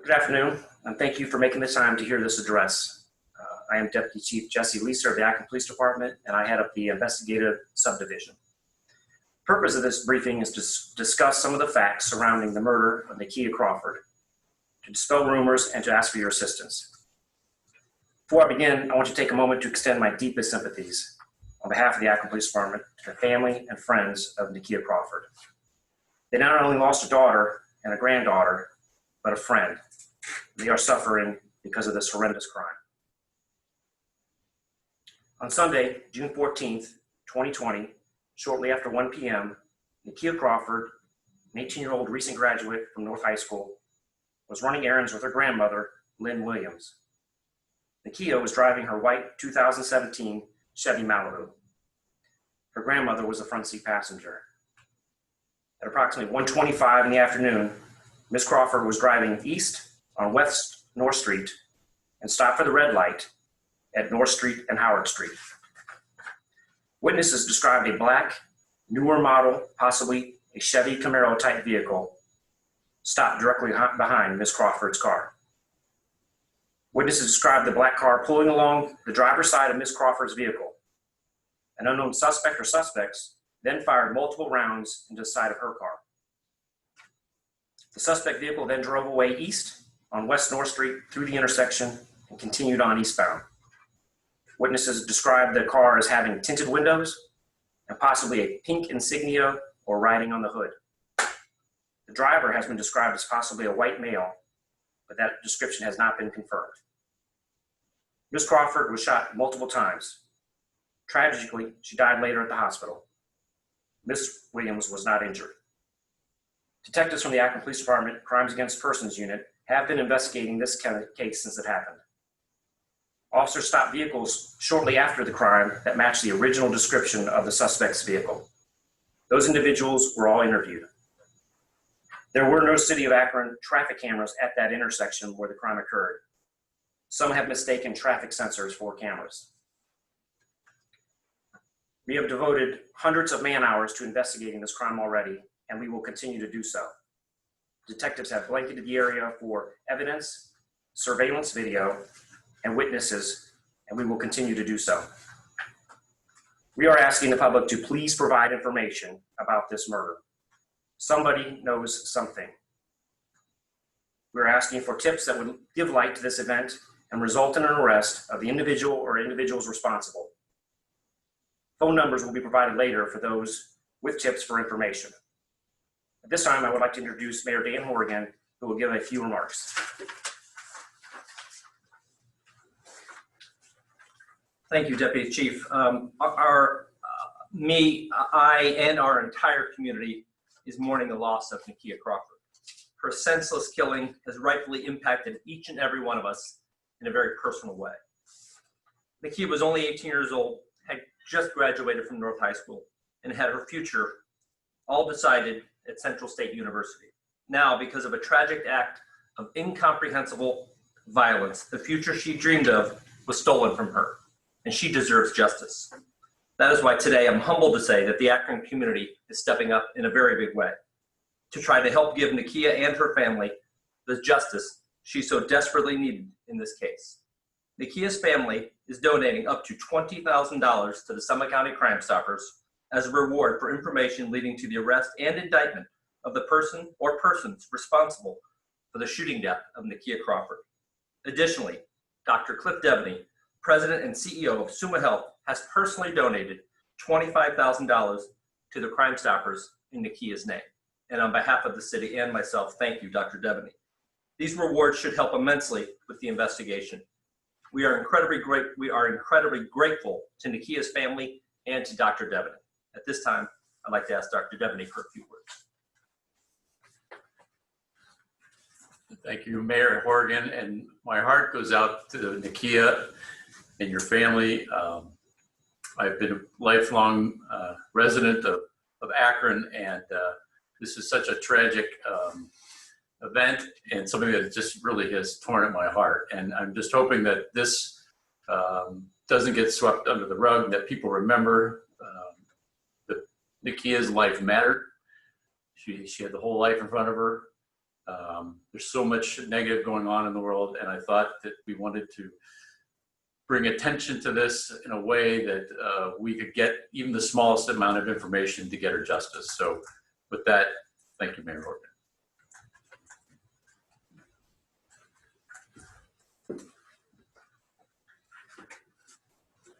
Good afternoon, and thank you for making the time to hear this address. I am Deputy Chief Jessie of the Akron Police Department, and I head up the investigative subdivision. The purpose of this briefing is to discuss some of the facts surrounding the murder of Nakia Crawford, to dispel rumors, and to ask for your assistance. Before I begin, I want to take a moment to extend my deepest sympathies on behalf of the Akron Police Department to the family and friends of Nakia Crawford. They not only lost a daughter and a granddaughter, but a friend. They are suffering because of this horrendous crime. On Sunday, June 14th, 2020, shortly after 1 p.m., Nakia Crawford, an 18-year-old recent graduate from North High School, was running errands with her grandmother, Lynn Williams. Nakia was driving her white 2017 Chevy Malibu. Her grandmother was the front seat passenger. At approximately 1:25 in the afternoon, Ms. Crawford was driving east on West North Street and stopped for the red light at North Street and Howard Street. Witnesses described a black, newer model, possibly a Chevy Camaro type vehicle, stopped directly behind Ms. Crawford's car. Witnesses described the black car pulling along the driver's side of Ms. Crawford's vehicle. An unknown suspect or suspects then fired multiple rounds into the side of her car. The suspect vehicle then drove away east on West North Street through the intersection and continued on eastbound. Witnesses described the car as having tinted windows and possibly a pink insignia or writing on the hood. The driver has been described as possibly a white male, but that description has not been confirmed. Ms. Crawford was shot multiple times. Tragically, she died later at the hospital. Ms. Williams was not injured. Detectives from the Akron Police Department Crimes Against Persons Unit have been investigating this kind of case since it happened. Officers stopped vehicles shortly after the crime that matched the original description of the suspect's vehicle. Those individuals were all interviewed. There were no City of Akron traffic cameras at that intersection where the crime occurred. Some have mistaken traffic sensors for cameras. We have devoted hundreds of man-hours to investigating this crime already, and we will continue to do so. Detectives have blanketed the area for evidence, surveillance video, and witnesses, and we will continue to do so. We are asking the public to please provide information about this murder. Somebody knows something. We're asking for tips that would give light to this event and result in an arrest of the individual or individuals responsible. Phone numbers will be provided later for those with tips for information. At this time, I would like to introduce Mayor Dan Horrigan, who will give a few remarks. Thank you, Deputy Chief. I and our entire community is mourning the loss of Nakia Crawford. Her senseless killing has rightfully impacted each and every one of us in a very personal way. Nakia was only 18 years old, had just graduated from North High School, and had her future all decided at Central State University. Now, because of a tragic act of incomprehensible violence, the future she dreamed of was stolen from her, and she deserves justice. That is why today I'm humbled to say that the Akron community is stepping up in a very big way to try to help give Nakia and her family the justice she so desperately needed in this case. Nakia's family is donating up to $20,000 to the Summit County Crime Stoppers as a reward for information leading to the arrest and indictment of the person or persons responsible for the shooting death of Nakia Crawford. Additionally, Dr. Cliff Devon A, President and CEO of Summa Health, has personally donated $25,000 to the Crime Stoppers in Nakia's name. And on behalf of the city and myself, thank you, Dr. Devon A. These rewards should help immensely with the investigation. We are incredibly grateful to Nakia's family and to Dr. Devon A. At this time, I'd like to ask Dr. Devon A for a few words. Thank you, Mayor Horrigan, and my heart goes out to Nakia and your family. I've been a lifelong resident of Akron, and this is such a tragic event and something that just really has torn at my heart. And I'm just hoping that this doesn't get swept under the rug, that people remember that Nakia's life mattered. She had the whole life in front of her. There's so much negative going on in the world, and I thought that we wanted to bring attention to this in a way that we could get even the smallest amount of information to get her justice. So with that, thank you, Mayor Horrigan.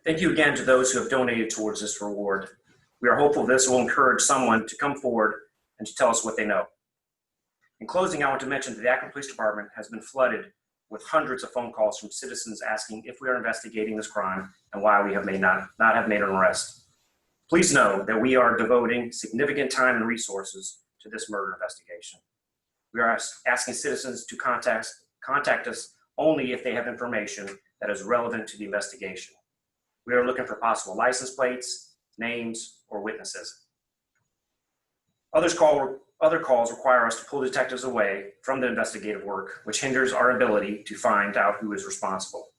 Thank you again to those who have donated towards this reward. We are hopeful this will encourage someone to come forward and to tell us what they know. In closing, I want to mention that the Akron Police Department has been flooded with hundreds of phone calls from citizens asking if we are investigating this crime and why we have not have made an arrest. Please know that we are devoting significant time and resources to this murder investigation. We are asking citizens to contact us only if they have information that is relevant to the investigation. We are looking for possible license plates, names, or witnesses. Other calls require us to pull detectives away from the investigative work, which hinders our ability to find out who is responsible.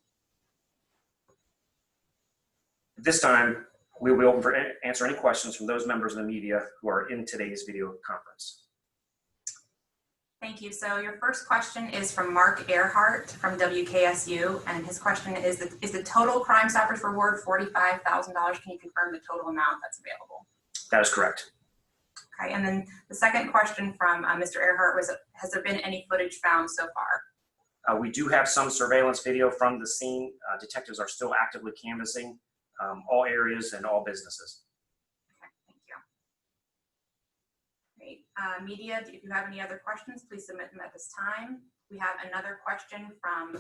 At this time, we will be open for answer any questions from those members of the media who are in today's video conference. Thank you. So your first question is from Mark Earhart from WKSU, and his question is the total Crime Stoppers reward $45,000? Can you confirm the total amount that's available? That is correct. Okay, and then the second question from Mr. Earhart was, has there been any footage found so far? We do have some surveillance video from the scene. Detectives are still actively canvassing all areas and all businesses. Okay, thank you. Great. Media, if you have any other questions, please submit them at this time. We have another question from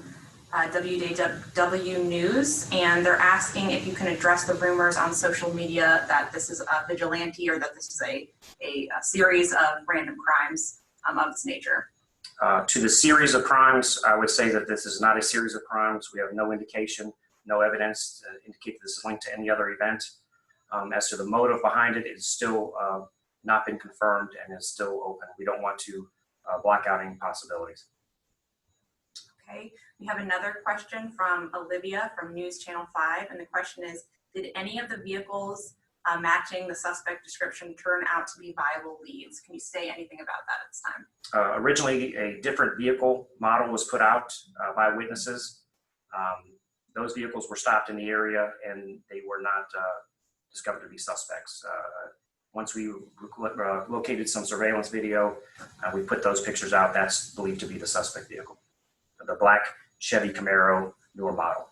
WJW News, and they're asking if you can address the rumors on social media that this is a vigilante or that this is a series of random crimes of this nature. To the series of crimes, I would say that this is not a series of crimes. We have no indication, no evidence to indicate that this is linked to any other event. As to the motive behind it, it's still not been confirmed and is still open. We don't want to block out any possibilities. Okay, we have another question from Olivia from News Channel 5, and the question is, did any of the vehicles matching the suspect description turn out to be viable leads? Can you say anything about that at this time? Originally, a different vehicle model was put out by witnesses. Those vehicles were stopped in the area and they were not discovered to be suspects. Once we located some surveillance video, we put those pictures out. That's believed to be the suspect vehicle, the black Chevy Camaro, newer model.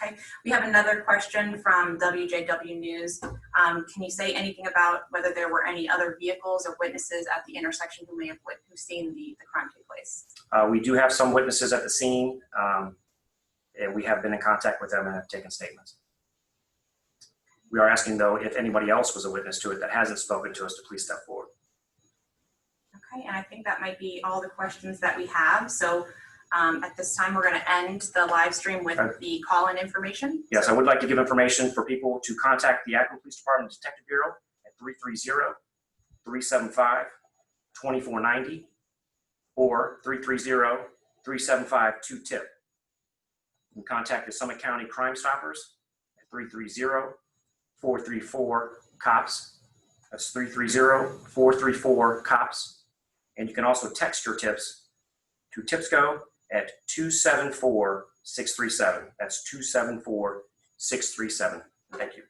Okay, we have another question from WJW News. Can you say anything about whether there were any other vehicles or witnesses at the intersection who may have seen the crime take place? We do have some witnesses at the scene, and we have been in contact with them and have taken statements. We are asking, though, if anybody else was a witness to it that hasn't spoken to us to please step forward. Okay, and I think that might be all the questions that we have. So at this time, we're going to end the live stream with the call-in information. Yes, I would like to give information for people to contact the Akron Police Department Detective Bureau at 330-375-2490 or 330-375-2TIP. You can contact the Summit County Crime Stoppers at 330-434-COPS. That's 330-434-COPS. And you can also text your tips to TIPSCO at 274-637. That's 274-637. Thank you.